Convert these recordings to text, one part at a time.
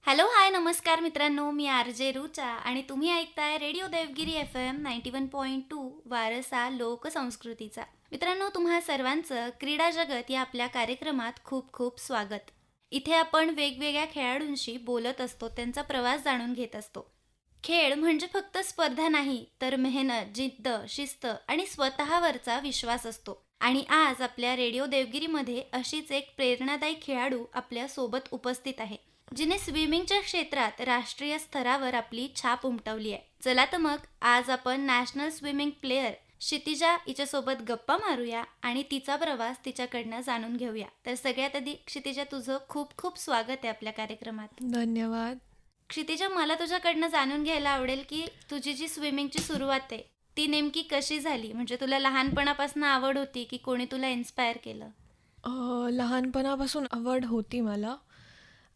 Hello, हाय, नमस्कार मित्रांनो. मी RJ. Rucha आणि तुम्ही ऐकताय रेडिओ देवगिरी FM 91.2 वारसा लोकसंस्कृतीचा. मित्रांनो, तुम्हा सर्वांचं क्रीडा जगत या आपल्या कार्यक्रमात खूप खूप स्वागत. इथे आपण वेगवेगळ्या खेळाडूंशी बोलत असतो, त्यांचा प्रवास जाणून घेत असतो. खेळ म्हणजे फक्त स्पर्धा नाही, तर मेहनत, जिद्द, शिस्त आणि स्वतःवरचा विश्वास असतो. आणि आज आपल्या रेडिओ देवगिरीमध्ये अशीच एक प्रेरणादायी खेळाडू आपल्या सोबत उपस्थित आहे, जिने स्विमिंगच्या क्षेत्रात राष्ट्रीय स्तरावर आपली छाप उमटवली आहे. चला तर मग आज आपण नॅशनल स्विमिंग प्लेयर क्षितिजा हिच्यासोबत गप्पा मारूया आणि तिचा प्रवास तिच्याकडनं जाणून घेऊया. तर सगळ्यात आधी क्षितिजा, तुझं खूप खूप स्वागत आहे आपल्या कार्यक्रमात. धन्यवाद. क्षितिजा, मला तुझ्याकडनं जाणून घ्यायला आवडेल की तुझी जी स्विमिंगची सुरुवात आहे ती नेमकी कशी झाली. म्हणजे तुला लहानपणापासून आवड होती की कोणी तुला इन्स्पायर केलं? लहानपणापासून आवड होती मला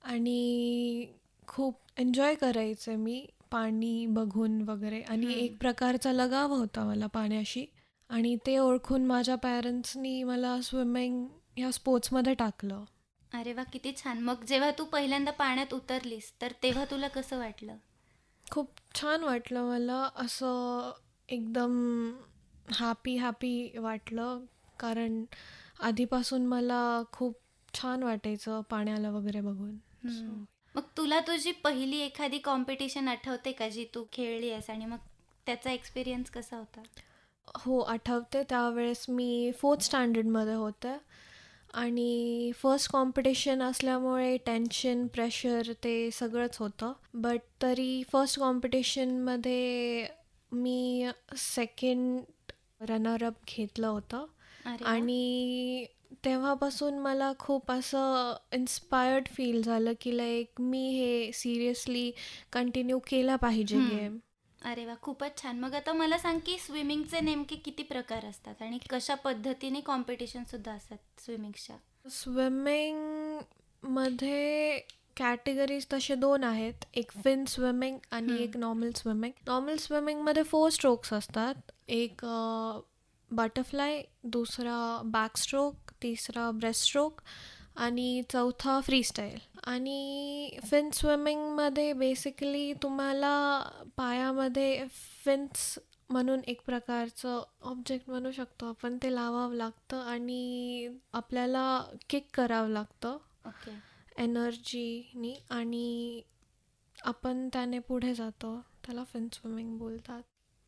आणि खूप एन्जॉय करायचे मी पाणी बघून वगैरे आणि हम्म. एक प्रकारचा लगाव होता मला पाण्याशी आणि ते ओळखून माझ्या पॅरेंट्सनी मला स्विमिंग ह्या स्पोर्ट्समध्ये टाकलं. अरे वा, किती छान. मग जेव्हा तू पहिल्यांदा पाण्यात उतरलीस तर तेव्हा तुला कसं वाटलं? खूप छान वाटलं मला असं एकदम हॅपी हॅपी वाटलं कारण आधीपासून मला खूप छान वाटायचं पाण्याला वगैरे बघून. हम्म. मग तुला तुझी पहिली एखादी कॉम्पिटिशन आठवते का जी तू खेळली आहेस, आणि मग त्याचा एक्सपिरियन्स कसा होता? हो, आठवते. त्यावेळेस मी 4th स्टँडर्डमध्ये होते आणि फर्स्ट कॉम्पिटिशन असल्यामुळे टेन्शन, प्रेशर ते सगळंच होतं. बट तरी फर्स्ट कॉम्पिटिशनमध्ये मी सेकंड रनर अप घेतलं होतं अरे वा. आणि तेव्हापासून मला खूप असं इन्स्पायर्ड फील झालं की लाईक मी हे सिरियसली कंटिन्यू केला पाहिजे हम्म. गेम. अरे वा, खूपच छान. मग आता मला सांग की स्विमिंगचे नेमके किती प्रकार असतात आणि कशा पद्धतीने कॉम्पिटिशन सुद्धा असतात स्विमिंगच्या? स्विमिंगमध्ये कॅटेगरीज तसे दोन आहेत, एक फिन स्विमिंग आणि हम्म. एक नॉर्मल स्विमिंग. नॉर्मल स्विमिंगमध्ये 4 स्ट्रोक्स असतात, एक बटरफ्लाय, दुसरा बॅकस्ट्रोक, तिसरा ब्रेस्टस्ट्रोक आणि चौथा फ्रीस्टाईल. आणि फिन स्विमिंगमध्ये बेसिकली तुम्हाला पायामध्ये फिन्स म्हणून एक प्रकारचं ऑब्जेक्ट म्हणू शकतो आपण, ते लावावं लागतं आणि आपल्याला किक करावं लागतं ओके. एनर्जीनी आणि आपण त्याने पुढे जातो. त्याला फिन स्विमिंग बोलतात.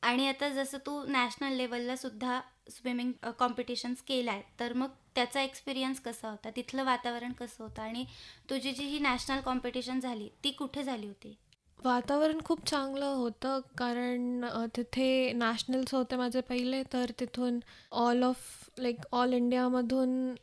आणि आता जसं तू नॅशनल लेवलला सुद्धा स्विमिंग कॉम्पिटिशन्स केल्या आहेत, तर मग त्याचा एक्सपिरियन्स कसा होता? तिथलं वातावरण कसं होतं? आणि तुझी जी ही नॅशनल कॉम्पिटिशन झाली ती कुठे झाली होती? वातावरण खूप चांगलं होतं कारण तिथे नॅशनल्स होते माझे पहिले, तर तिथून ऑल इंडियामधून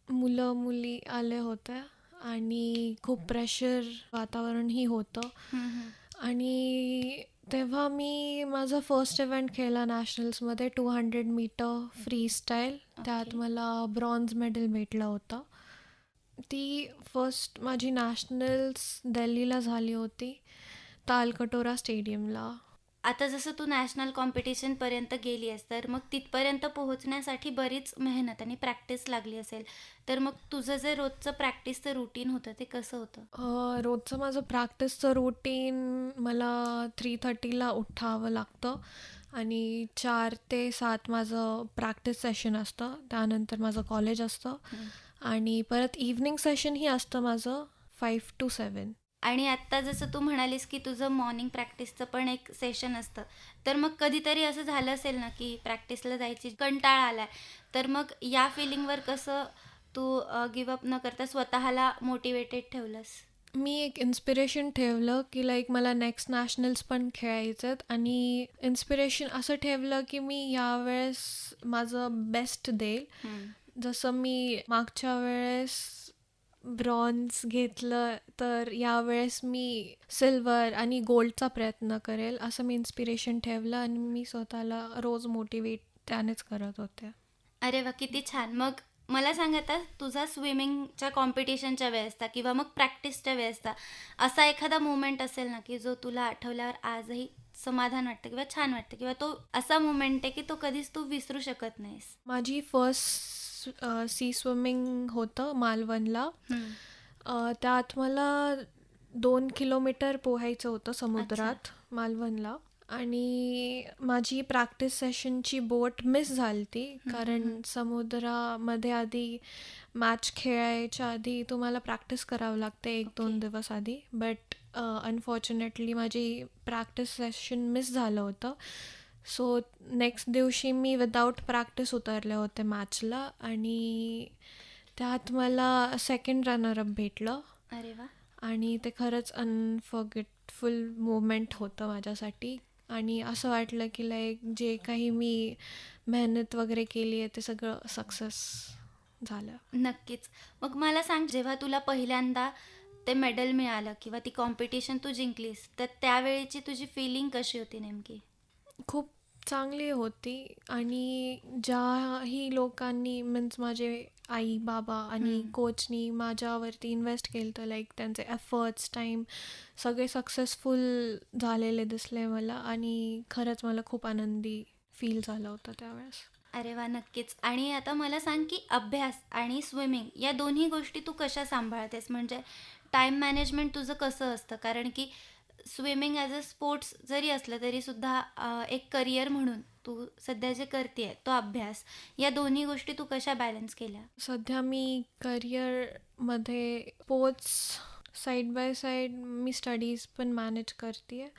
मुलं मुली आले होते आणि खूप प्रेशर वातावरणही होतं. हम्म. आणि तेव्हा मी माझा फर्स्ट इव्हेंट खेळला नॅशनल्समध्ये 200 मीटर फ्री स्टाईल. त्यात ओके. मला ब्रॉन्झ मेडल भेटलं होतं. ती फर्स्ट माझी नॅशनल्स दिल्लीला झाली होती, तालकटोरा स्टेडियमला. आता जसं तू नॅशनल कॉम्पिटिशनपर्यंत गेली आहेस, तर मग तिथपर्यंत पोहोचण्यासाठी बरीच मेहनत आणि प्रॅक्टिस लागली असेल. तर मग तुझं जे रोजचं प्रॅक्टिसचं रुटीन होतं ते कसं होतं? रोजचं माझं प्रॅक्टिसचं रुटीन, मला 3:30ला उठावं लागतं आणि 4 ते 7 माझं प्रॅक्टिस सेशन असतं. त्यानंतर माझं कॉलेज असतं हम्म. आणि परत इव्हनिंग सेशनही असतं माझं 5 to 7. आणि आत्ता जसं तू म्हणालीस की तुझं मॉर्निंग प्रॅक्टिसचं पण एक सेशन असतं, तर मग कधीतरी असं झालं असेल ना की प्रॅक्टिसला जायची कंटाळा आलाय, तर मग या फिलिंगवर कसं तू गिवअप न करता स्वतःला मोटिवेटेड ठेवलंस? मी एक इन्स्पिरेशन ठेवलं की लाईक मला नेक्स्ट नॅशनल्स पण खेळायचे आहेत आणि इन्स्पिरेशन असं ठेवलं की मी यावेळेस माझं बेस्ट देईल. हम्म. जसं मी मागच्या वेळेस ब्रॉन्झ घेतलं, तर यावेळेस मी सिल्वर आणि गोल्डचा प्रयत्न करेल, असं मी इन्स्पिरेशन ठेवलं आणि मी स्वतःला रोज मोटिवेट त्यानेच करत होते. अरे वा, किती छान. मग मला सांग, आता तुझा स्विमिंगच्या कॉम्पिटिशनच्या वेळेसचा किंवा मग प्रॅक्टिसच्या वेळेसचा असा एखादा मोमेंट असेल ना की जो तुला आठवल्यावर आजही समाधान वाटतं किंवा छान वाटतं, किंवा तो असा मोमेंट आहे की तो कधीच तू विसरू शकत नाहीस? माझी फर्स्ट सी स्विमिंग होतं मालवणला. हम्म. त्यात मला 2 किलोमीटर पोहायचं होतं समुद्रात मालवणला. आणि माझी प्रॅक्टिस सेशनची बोट मिस झाली ती, कारण समुद्रामध्ये आधी मॅच खेळायच्या आधी तुम्हाला प्रॅक्टिस करावं लागते 1-2 दिवस आधी. बट अनफॉर्च्युनेटली माझी प्रॅक्टिस सेशन मिस झालं होतं. सो नेक्स्ट दिवशी मी विदाऊट प्रॅक्टिस उतरले होते मॅचला आणि त्यात मला सेकंड रनरअप भेटलं. अरे वा. आणि ते खरंच अनफॉरगेटफुल मोमेंट होतं माझ्यासाठी. आणि असं वाटलं की लाईक जे काही मी मेहनत वगैरे केली आहे ते सगळं सक्सेस झालं. नक्कीच. मग मला सांग, जेव्हा तुला पहिल्यांदा ते मेडल मिळालं किंवा ती कॉम्पिटिशन तू जिंकलीस, तर त्यावेळेची तुझी फिलिंग कशी होती नेमकी? खूप चांगली होती. आणि ज्याही लोकांनी मीन्स माझे आई बाबा आणि कोचनी माझ्यावरती इन्व्हेस्ट केलं तर लाईक त्यांचे एफर्ट्स टाईम सगळे सक्सेसफुल झालेले दिसले मला. आणि खरंच मला खूप आनंदी फील झालं होतं त्यावेळेस. अरे वा, नक्कीच. आणि आता मला सांग की अभ्यास आणि स्विमिंग या दोन्ही गोष्टी तू कशा सांभाळतेस? म्हणजे टाईम मॅनेजमेंट तुझं कसं असतं? कारण की स्विमिंग ॲज अ स्पोर्ट्स जरी असलं तरी सुद्धा एक करिअर म्हणून तू सध्या जे करते तो अभ्यास, या दोन्ही गोष्टी तू कशा बॅलन्स केल्या? सध्या मी करिअरमध्ये sports side by side me studies पण मॅनेज करते आहे.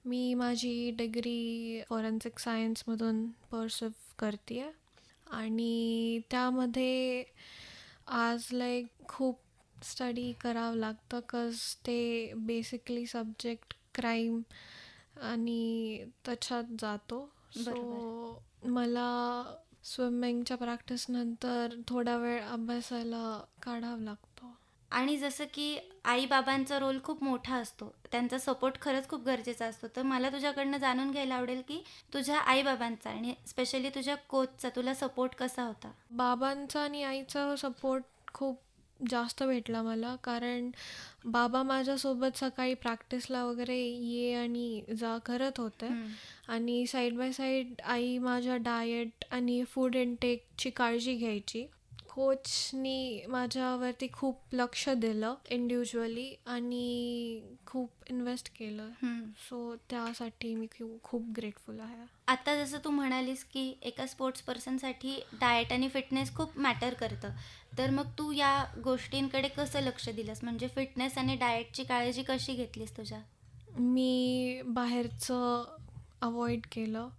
मी माझी डिग्री फॉरेन्सिक सायन्समधून परसिव्ह करते आहे. आणि त्यामध्ये आज लाईक खूप स्टडी करावं लागतं कज ते बेसिकली सब्जेक्ट क्राईम आणि त्याच्यात जातो. सो मला स्विमिंगच्या प्रॅक्टिसनंतर थोडा वेळ अभ्यासाला काढावा लागतो. आणि जसं की आई-बाबांचा रोल खूप मोठा असतो, त्यांचा सपोर्ट खरंच खूप गरजेचा असतो. तर मला तुझ्याकडनं जाणून घ्यायला आवडेल की तुझ्या आई-बाबांचा आणि स्पेशली तुझ्या कोचचा तुला सपोर्ट कसा होता? बाबांचा आणि आईचा सपोर्ट खूप जास्त भेटला मला, कारण बाबा माझ्यासोबत सकाळी प्रॅक्टिसला वगैरे ये आणि जा करत होते. आणि साईड बाय साईड आई माझ्या डाएट आणि फूड इनटेकची काळजी घ्यायची. कोचनी माझ्यावरती खूप लक्ष दिलं इंडिव्हिज्युअली आणि खूप इन्व्हेस्ट केलं. सो त्यासाठी मी खूप ग्रेटफुल आहे. आता जसं तू म्हणालीस की एका स्पोर्ट्स पर्सनसाठी डाएट आणि फिटनेस खूप मॅटर करतं, तर मग तू या गोष्टींकडे कसं लक्ष दिलंस? म्हणजे फिटनेस आणि डाएटची काळजी कशी घेतलीस तुझ्या? मी बाहेरचं अवॉइड केलं.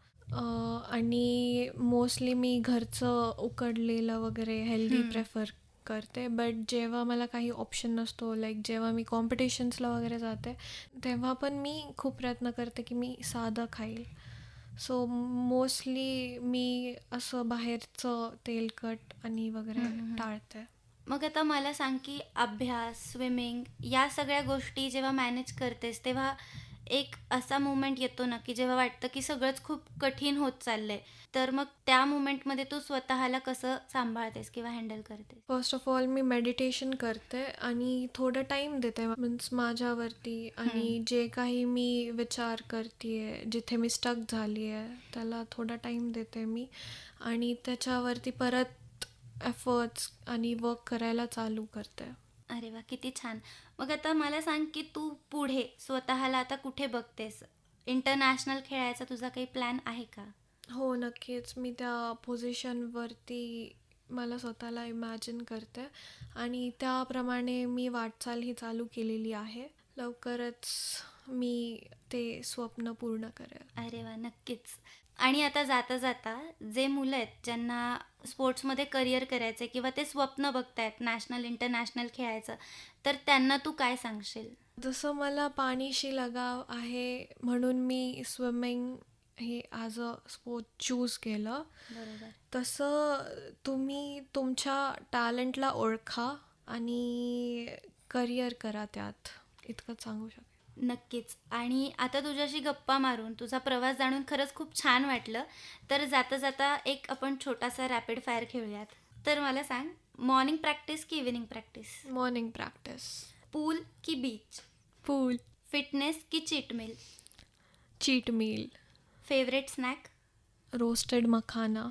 आणि मोस्टली मी घरचं उकडलेलं वगैरे हेल्दी प्रेफर करते. बट जेव्हा मला काही ऑप्शन नसतो, लाईक जेव्हा मी कॉम्पिटिशन्सला वगैरे जाते तेव्हा पण मी खूप प्रयत्न करते की मी साधं खाईल. सो मोस्टली मी असं बाहेरचं तेलकट आणि वगैरे टाळते. मग आता मला सांग की अभ्यास, स्विमिंग या सगळ्या गोष्टी जेव्हा मॅनेज करतेस तेव्हा एक असा मोमेंट येतो ना की जेव्हा वाटतं की सगळंच खूप कठीण होत चाललंय, तर मग त्या मोमेंटमध्ये तू स्वतःला कसं सांभाळतेस किंवा हँडल करतेस? First of all me meditation करते आणि थोडं टाईम देते मीन्स माझ्यावरती. आणि जे काही मी विचार करते आहे, जिथे मी स्टक झाली आहे त्याला थोडा टाईम देते मी. आणि त्याच्यावरती परत एफर्ट्स आणि वर्क करायला चालू करते. अरे वा, किती छान. मग आता मला सांग की तू पुढे स्वतःला आता कुठे बघतेस? इंटरनॅशनल खेळायचा तुझा काही प्लॅन आहे का? हो, नक्कीच. मी त्या पोझिशनवरती मला स्वतःला इमॅजिन करते आणि त्याप्रमाणे मी वाटचाल ही चालू केलेली आहे. लवकरच मी ते स्वप्न पूर्ण करेल. अरे वा, नक्कीच. आणि आता जाता जाता जे मुलं आहेत ज्यांना स्पोर्ट्समध्ये करिअर करायचं आहे किंवा ते स्वप्न बघतायत नॅशनल इंटरनॅशनल खेळायचं, तर त्यांना तू काय सांगशील? जसं मला पाणीशी लगाव आहे म्हणून मी स्विमिंग हे ॲज अ स्पोर्ट चूज केलं. बरोबर. तसं तुम्ही तुमच्या टॅलेंटला ओळखा आणि करिअर करा त्यात, इतकंच सांगू शकते. नक्कीच. आणि आता तुझ्याशी गप्पा मारून तुझा प्रवास जाणून खरंच खूप छान वाटलं. तर जाता जाता एक आपण छोटासा रॅपिड फायर खेळूयात. तर मला सांग, मॉर्निंग प्रॅक्टिस की evening practice? Morning practice. Pool की बीच? पूल. फिटनेस की cheat meal? Cheat meal. Favourite snack? Roasted makhana.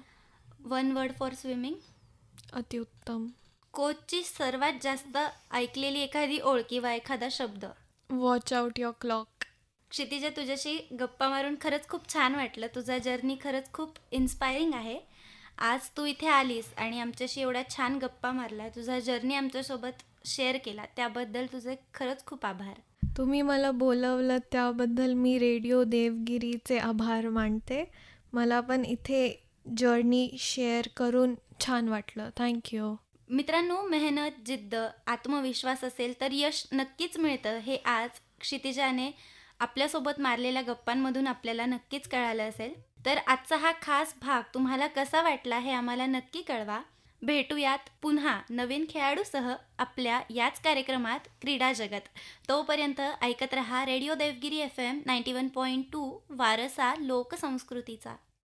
One word for swimming? अतिउत्तम. कोचची सर्वात जास्त ऐकलेली एखादी ओळ किंवा एखादा शब्द? Watch out your clock. Kshitija, तुझ्याशी गप्पा मारून खरंच खूप छान वाटलं. तुझा जर्नी खरंच खूप इन्स्पायरिंग आहे. आज तू इथे आलीस आणि आमच्याशी एवढ्या छान गप्पा मारल्या, तुझा जर्नी आमच्यासोबत शेअर केला, त्याबद्दल तुझे खरंच खूप आभार. तुम्ही मला बोलवलं त्याबद्दल मी रेडिओ देवगिरीचे आभार मानते. मला पण इथे जर्नी शेअर करून छान वाटलं. थँक्यू. मित्रांनो, मेहनत, जिद्द, आत्मविश्वास असेल तर यश नक्कीच मिळतं, हे आज क्षितिजाने आपल्यासोबत मारलेल्या गप्पांमधून आपल्याला नक्कीच कळालं असेल. तर आजचा हा खास भाग तुम्हाला कसा वाटला हे आम्हाला नक्की कळवा. भेटूयात पुन्हा नवीन खेळाडूसह आपल्या याच कार्यक्रमात क्रीडा जगत. तोपर्यंत ऐकत रहा रेडिओ देवगिरी FM 91.2 वारसा लोकसंस्कृतीचा.